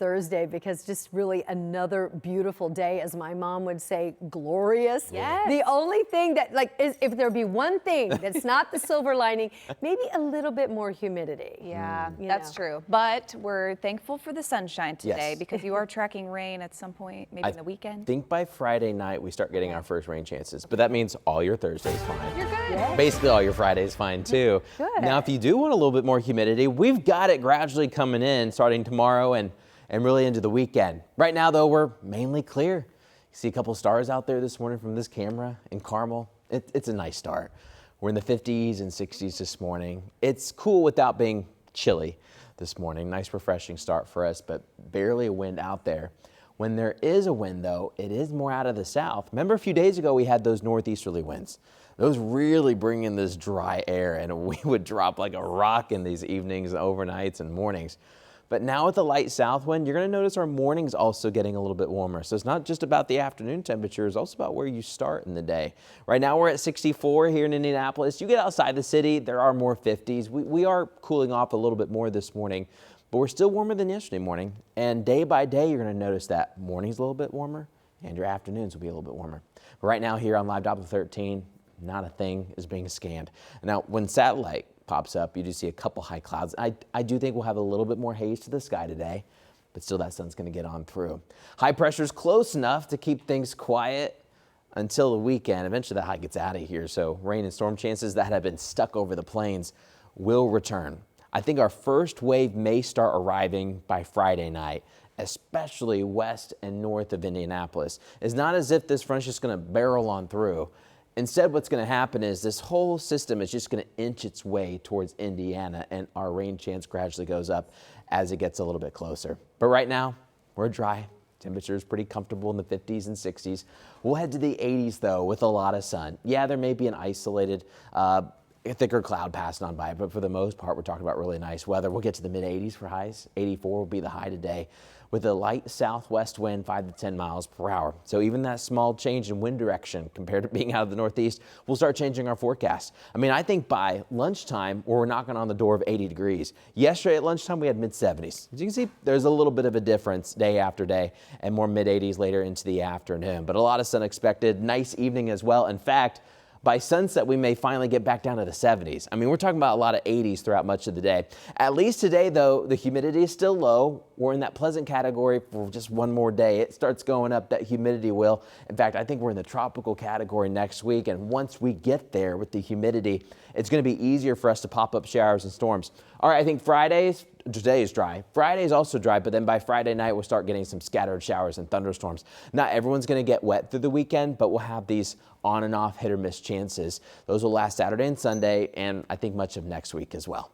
Thursday because just really another beautiful day, as my mom would say, glorious. Yes. The only thing that is, if there be one thing that's not the silver lining, maybe a little bit more humidity. Yeah, that's true. But we're thankful for the sunshine today Yes. because you are tracking rain at some point, maybe in the weekend. I think by Friday night we start getting our first rain chances, but that means all your Thursday's fine. You're good. Yay. Basically all your Friday's fine too. Good. Now if you do want a little bit more humidity, we've got it gradually coming in starting tomorrow and really into the weekend. Right now though, we're mainly clear. You see a couple stars out there this morning from this camera in Carmel. It's a nice start. We're in the 50s and 60s this morning. It's cool without being chilly this morning. Nice refreshing start for us, but barely a wind out there. When there is a wind though, it is more out of the south. Remember a few days ago we had those northeasterly winds. Those really bring in this dry air and we would drop like a rock in these evenings, overnights and mornings. But now with the light south wind, you're going to notice our mornings also getting a little bit warmer. So it's not just about the afternoon temperature, it's also about where you start in the day. Right now we're at 64 here in Indianapolis. You get outside the city, there are more 50s. We are cooling off a little bit more this morning, but we're still warmer than yesterday morning. And day by day, you're going to notice that morning's a little bit warmer and your afternoons will be a little bit warmer. But right now here on Live Doppler 13, not a thing is being scanned. Now, when satellite pops up, you do see a couple high clouds. I do think we'll have a little bit more haze to the sky today, but still that sun's going to get on through. High pressure is close enough to keep things quiet until the weekend. Eventually that high gets out of here, so rain and storm chances that have been stuck over the plains will return. I think our first wave may start arriving by Friday night, especially west and north of Indianapolis. It's not as if this front's just going to barrel on through. Instead, what's going to happen is this whole system is just going to inch its way towards Indiana, and our rain chance gradually goes up as it gets a little bit closer. But right now, we're dry. Temperature is pretty comfortable in the 50s and 60s. We'll head to the 80s, though, with a lot of sun. Yeah, there may be an isolated, thicker cloud passing on by, but for the most part, we're talking about really nice weather. We'll get to the mid-80s for highs. 84 will be the high today, with a light southwest wind 5 to 10 miles per hour. So even that small change in wind direction compared to being out of the northeast will start changing our forecast. I mean, I think by lunchtime, we're knocking on the door of 80 degrees. Yesterday at lunchtime, we had mid-70s. As you can see, there's a little bit of a difference day after day and more mid-80s later into the afternoon. But a lot of sun expected. Nice evening as well. In fact, by sunset, we may finally get back down to the 70s. I mean, we're talking about a lot of 80s throughout much of the day. At least today, though, the humidity is still low. We're in that pleasant category for just one more day. It starts going up, that humidity will. In fact, I think we're in the tropical category next week. And once we get there with the humidity, it's going to be easier for us to pop up showers and storms. All right, I think today is dry. Friday is also dry, but then by Friday night, we'll start getting some scattered showers and thunderstorms. Not everyone's going to get wet through the weekend, but we'll have these on and off hit or miss chances. Those will last Saturday and Sunday, and I think much of next week as well.